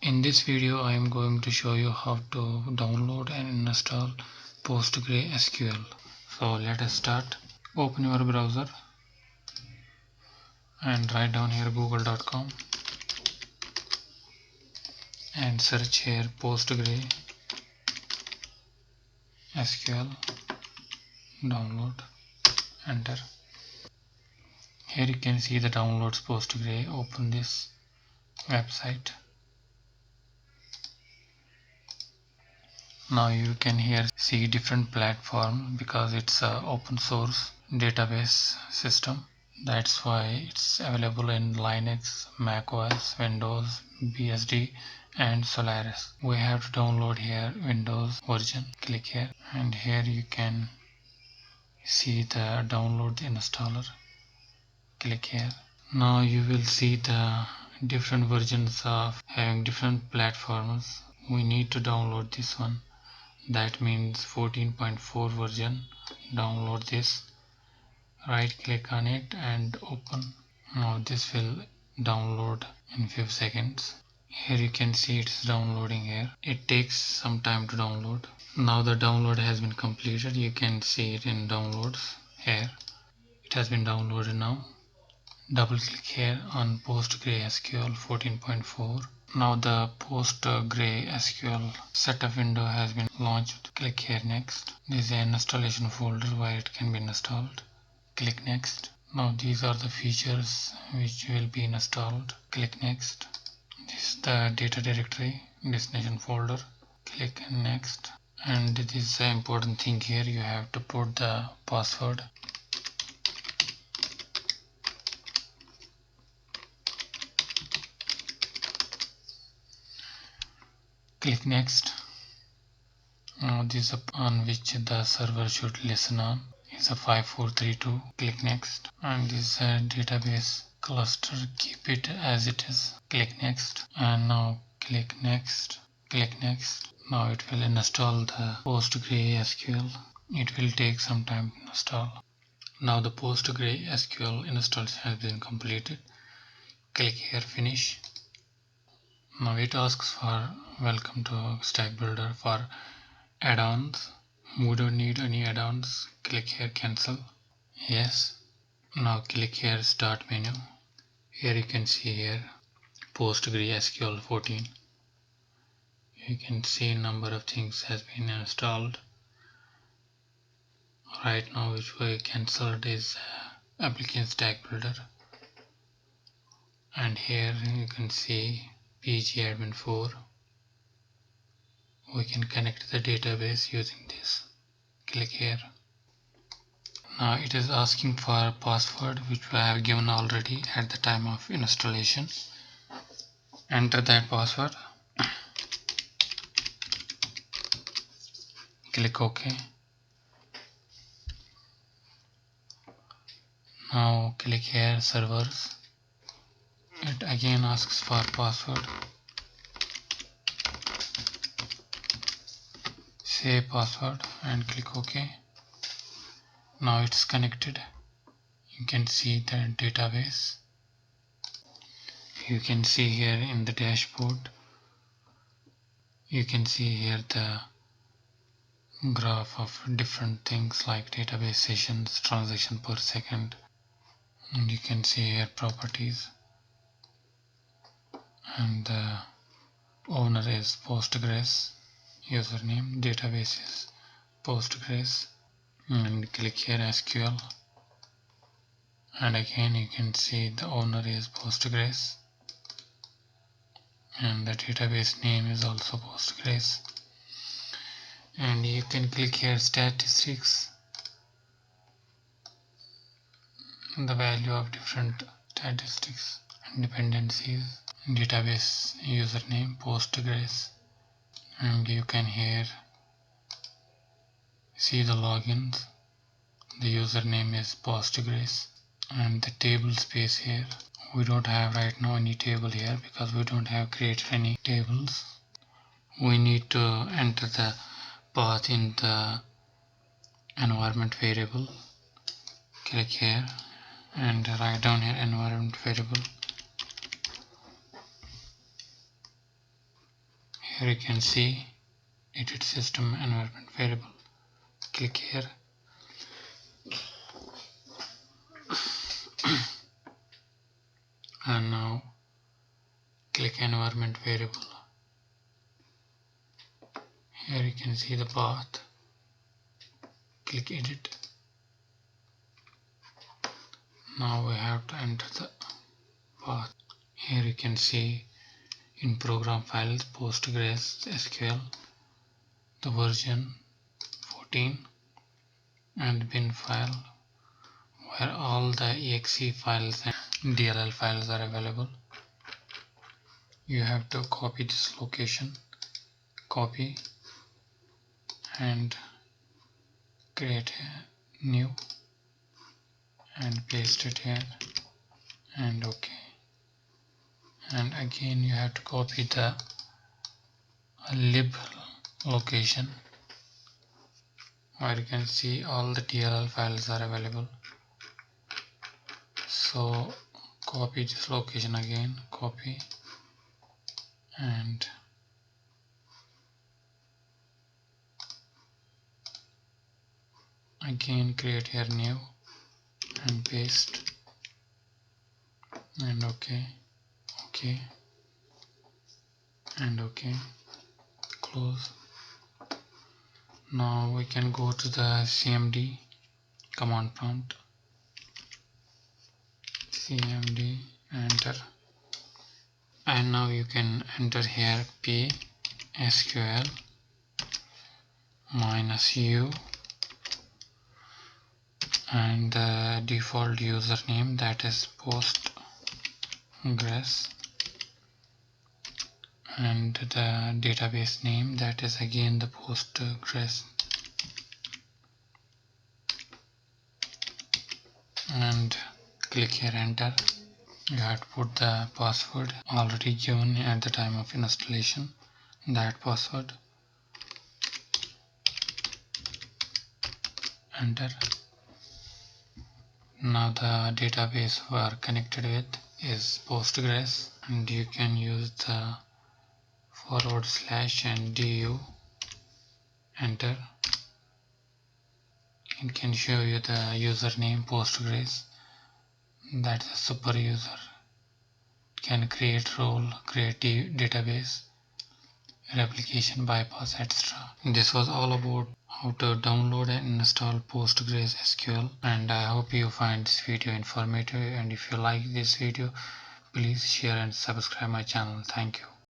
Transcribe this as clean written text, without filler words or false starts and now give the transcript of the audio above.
In this video I am going to show you how to download and install PostgreSQL. So let us start. Open your browser and write down here google.com and search here PostgreSQL download. Enter. Here you can see the downloads Postgre. Open this website. Now you can here see different platforms because it's a open source database system. That's why it's available in Linux, Mac OS, Windows, BSD and Solaris. We have to download here Windows version. Click here and here you can see the download installer. Click here. Now you will see the different versions of having different platforms. We need to download this one. That means 14.4 version. Download this. Right click on it and open. Now this will download in few seconds. Here you can see it's downloading here. It takes some time to download. Now the download has been completed. You can see it in downloads here. It has been downloaded now. Double click here on PostgreSQL 14.4. Now the PostgreSQL setup window has been launched. Click here next. This is an installation folder where it can be installed. Click next. Now these are the features which will be installed. Click next. This is the data directory destination folder. Click next. And this is the important thing here. You have to put the password. Click next. This is on which the server should listen on. It's a 5432. Click next. And this is a database cluster. Keep it as it is. Click next. And now click next. Click next. Now it will install the PostgreSQL. It will take some time to install. Now the PostgreSQL installation has been completed. Click here finish. Now it asks for welcome to Stack Builder for add-ons. We don't need any add-ons. Click here cancel. Yes. Now click here start menu. Here you can see here PostgreSQL 14. You can see number of things has been installed. Right now which we cancelled is application stack builder. And here you can see pgadmin 4. We can connect the database using this. Click here. Now it is asking for a password which we have given already at the time of installation. Enter that password. Click OK. Now click here servers. It again asks for password. Say password and click OK. Now it's connected. You can see the database. You can see here in the dashboard. You can see here the graph of different things like database sessions, transaction per second. And you can see here properties. And the owner is Postgres. Username, database is Postgres. And click here SQL. And again you can see the owner is Postgres. And the database name is also Postgres. And you can click here statistics. The value of different statistics and dependencies. Database username Postgres. And you can here see the logins. The username is Postgres. And the table space here. We don't have right now any table here because we don't have created any tables. We need to enter the path in the environment variable. Click here and write down here environment variable. Here you can see edit system environment variable. Click here. And now click environment variable. Here you can see the path. Click edit. Now we have to enter the path. Here you can see in program files PostgreSQL the version 14 and bin file where all the exe files and DLL files are available. You have to copy this location, copy and create a new and paste it here and OK. And again you have to copy the lib location where you can see all the DLL files are available. So copy this location again, copy and again create here new and paste and OK, OK and OK, close. Now we can go to the cmd command prompt, cmd, enter, and now you can enter here PSQL -u and the default username, that is Postgres, and the database name, that is again the Postgres, and click here enter. You have to put the password already given at the time of installation, that password, enter. Now the database we are connected with is Postgres, and you can use the / and du, enter. It can show you the username Postgres, that is a super user. It can create role, create database, replication, bypass, etc. This was all about how to download and install PostgreSQL, and I hope you find this video informative, and if you like this video please share and subscribe my channel. Thank you.